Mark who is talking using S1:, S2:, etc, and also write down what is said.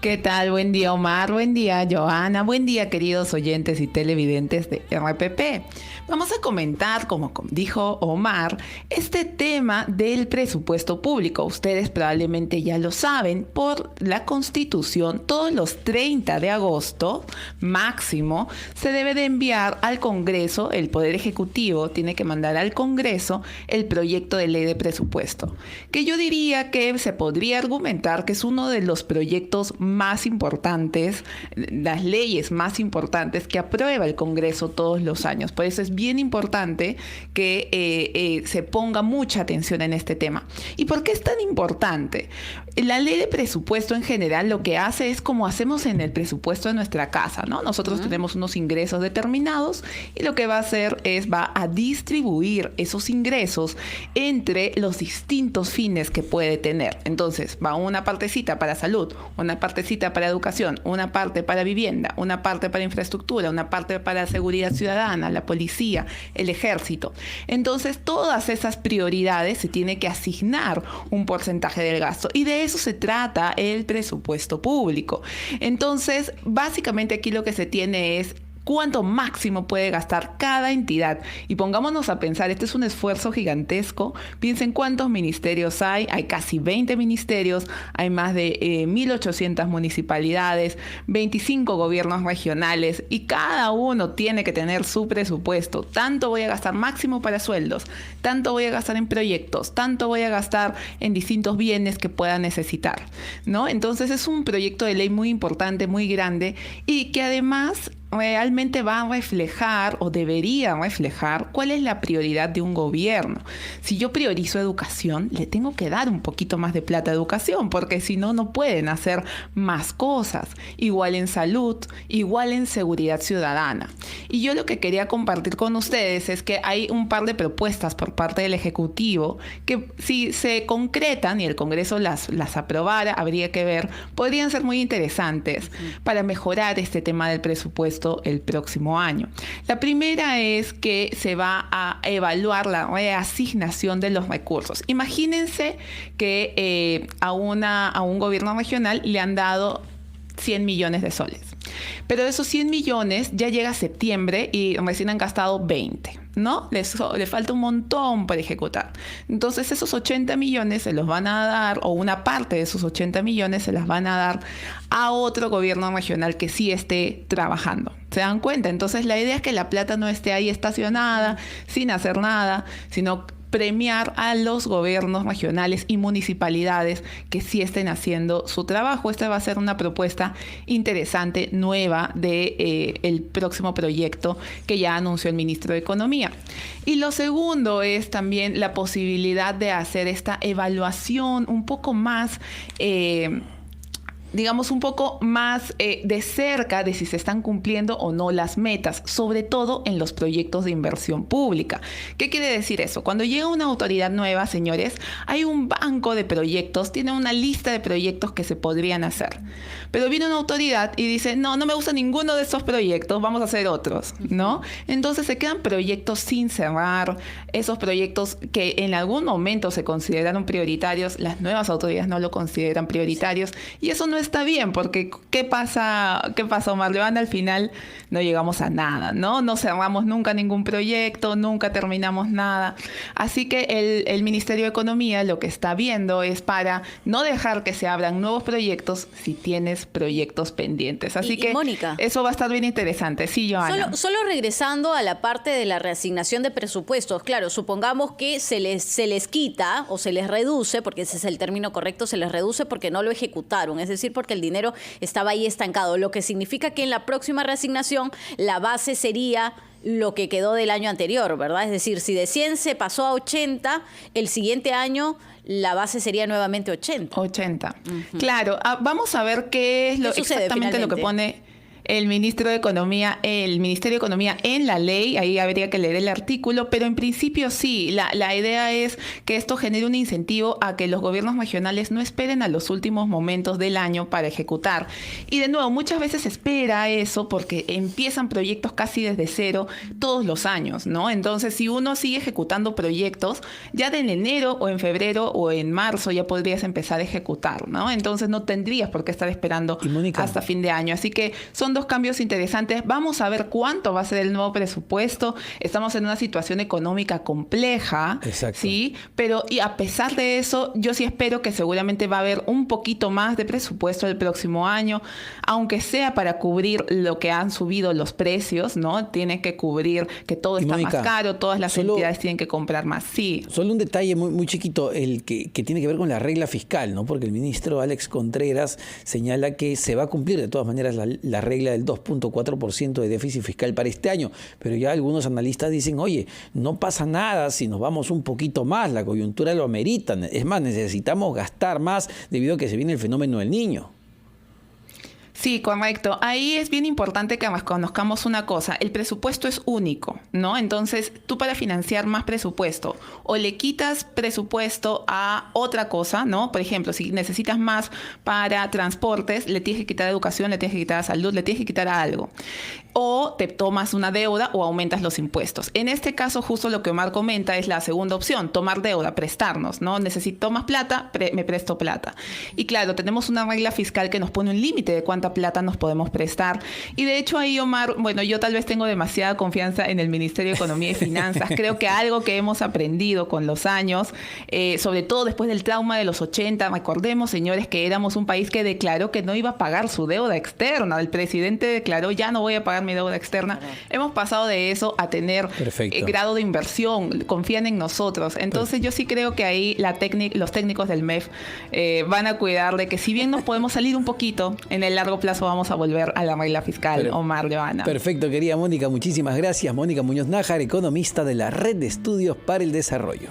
S1: ¿Qué tal? Buen día, Omar. Buen día, Joana. Buen día, queridos oyentes y televidentes de RPP. Vamos a comentar, como dijo Omar, este tema del presupuesto público. Ustedes probablemente ya lo saben, por la Constitución, todos los 30 de agosto, máximo, se debe de enviar al Congreso, el Poder Ejecutivo tiene que mandar al Congreso el proyecto de ley de presupuesto, que yo diría que se podría argumentar que es uno de los proyectos más importantes, las leyes más importantes que aprueba el Congreso todos los años. Por eso es bien importante que se ponga mucha atención en este tema. ¿Y por qué es tan importante? La ley de presupuesto en general lo que hace es como hacemos en el presupuesto de nuestra casa, ¿no? Nosotros tenemos unos ingresos determinados y lo que va a hacer es va a distribuir esos ingresos entre los distintos fines que puede tener. Entonces va una partecita para salud, una partecita para educación, una parte para vivienda, una parte para infraestructura, una parte para seguridad ciudadana, la policía, el ejército. Entonces todas esas prioridades se tiene que asignar un porcentaje del gasto y de eso se trata el presupuesto público. Entonces, básicamente aquí lo que se tiene es cuánto máximo puede gastar cada entidad. Y pongámonos a pensar, este es un esfuerzo gigantesco. Piensen cuántos ministerios hay. Hay casi 20 ministerios, hay más de 1.800 municipalidades, 25 gobiernos regionales y cada uno tiene que tener su presupuesto. Tanto voy a gastar máximo para sueldos, tanto voy a gastar en proyectos, tanto voy a gastar en distintos bienes que pueda necesitar, ¿no? Entonces es un proyecto de ley muy importante, muy grande y que además realmente va a reflejar o debería reflejar cuál es la prioridad de un gobierno. Si yo priorizo educación, le tengo que dar un poquito más de plata a educación, porque si no, no pueden hacer más cosas. Igual en salud, igual en seguridad ciudadana. Y yo lo que quería compartir con ustedes es que hay un par de propuestas por parte del Ejecutivo que si se concretan y el Congreso las aprobara, habría que ver, podrían ser muy interesantes para mejorar este tema del presupuesto el próximo año. La primera es que se va a evaluar la reasignación de los recursos. Imagínense que a un gobierno regional le han dado 100 millones de soles. Pero de esos 100 millones ya llega septiembre y recién han gastado 20, ¿no? Le falta un montón para ejecutar. Entonces esos 80 millones se los van a dar, o una parte de esos 80 millones se las van a dar a otro gobierno regional que sí esté trabajando. ¿Se dan cuenta? Entonces la idea es que la plata no esté ahí estacionada, sin hacer nada, sino premiar a los gobiernos regionales y municipalidades que sí estén haciendo su trabajo. Esta va a ser una propuesta interesante, nueva, de el próximo proyecto que ya anunció el ministro de Economía. Y lo segundo es también la posibilidad de hacer esta evaluación un poco más digamos, un poco más de cerca de si se están cumpliendo o no las metas, sobre todo en los proyectos de inversión pública. ¿Qué quiere decir eso? Cuando llega una autoridad nueva, señores, hay un banco de proyectos, tiene una lista de proyectos que se podrían hacer. Pero viene una autoridad y dice, no me gusta ninguno de estos proyectos, vamos a hacer otros, ¿no? Entonces se quedan proyectos sin cerrar, esos proyectos que en algún momento se consideraron prioritarios, las nuevas autoridades no lo consideran prioritarios y eso no está bien, porque ¿qué pasa, Omar León? Al final no llegamos a nada, ¿no? No cerramos nunca ningún proyecto, nunca terminamos nada. Así que el Ministerio de Economía lo que está viendo es para no dejar que se abran nuevos proyectos si tienes proyectos pendientes. Así que
S2: Mónica,
S1: eso va a estar bien interesante. Sí, Joana.
S2: Solo regresando a la parte de la reasignación de presupuestos, claro, supongamos que se les quita o se les reduce, porque ese es el término correcto, se les reduce porque no lo ejecutaron, es decir, porque el dinero estaba ahí estancado, lo que significa que en la próxima reasignación la base sería lo que quedó del año anterior, ¿verdad? Es decir, si de 100 se pasó a 80, el siguiente año la base sería nuevamente 80.
S1: 80. Claro, vamos a ver qué es exactamente lo que pone el Ministerio de Economía en la ley, ahí habría que leer el artículo, pero en principio sí, la idea es que esto genere un incentivo a que los gobiernos regionales no esperen a los últimos momentos del año para ejecutar. Y de nuevo, muchas veces se espera eso porque empiezan proyectos casi desde cero todos los años, ¿no? Entonces, si uno sigue ejecutando proyectos, ya en enero o en febrero o en marzo ya podrías empezar a ejecutar, ¿no? Entonces no tendrías por qué estar esperando hasta fin de año. Así que son dos cambios interesantes. Vamos a ver cuánto va a ser el nuevo presupuesto. Estamos en una situación económica compleja, ¿sí? Pero y a pesar de eso, yo sí espero que seguramente va a haber un poquito más de presupuesto el próximo año, aunque sea para cubrir lo que han subido los precios, ¿no? Tiene que cubrir que todo está más caro, todas las entidades tienen que comprar más. Sí.
S3: Solo un detalle muy chiquito, el que tiene que ver con la regla fiscal, ¿no? Porque el ministro Alex Contreras señala que se va a cumplir de todas maneras la regla del 2.4% de déficit fiscal para este año, pero ya algunos analistas dicen, oye, no pasa nada si nos vamos un poquito más, la coyuntura lo amerita, es más, necesitamos gastar más debido a que se viene el fenómeno del Niño.
S1: Sí, correcto. Ahí es bien importante que conozcamos una cosa. El presupuesto es único, ¿no? Entonces, tú para financiar más presupuesto o le quitas presupuesto a otra cosa, ¿no? Por ejemplo, si necesitas más para transportes, le tienes que quitar a educación, le tienes que quitar a salud, le tienes que quitar a algo. O te tomas una deuda o aumentas los impuestos. En este caso, justo lo que Omar comenta es la segunda opción, tomar deuda, prestarnos, ¿no? Necesito más plata, me presto plata. Y claro, tenemos una regla fiscal que nos pone un límite de cuánta plata nos podemos prestar. Y de hecho ahí, Omar, bueno, yo tal vez tengo demasiada confianza en el Ministerio de Economía y Finanzas. Creo que algo que hemos aprendido con los años, sobre todo después del trauma de los 80, recordemos, señores, que éramos un país que declaró que no iba a pagar su deuda externa. El presidente declaró, ya no voy a pagar mi deuda externa. Hemos pasado de eso a tener grado de inversión. Confían en nosotros. Entonces yo sí creo que ahí los técnicos del MEF van a cuidar de que si bien nos podemos salir un poquito, en el largo plazo vamos a volver a la regla fiscal. Omar, Joana.
S3: Perfecto, querida Mónica, muchísimas gracias. Mónica Muñoz Nájar, economista de la Red de Estudios para el Desarrollo.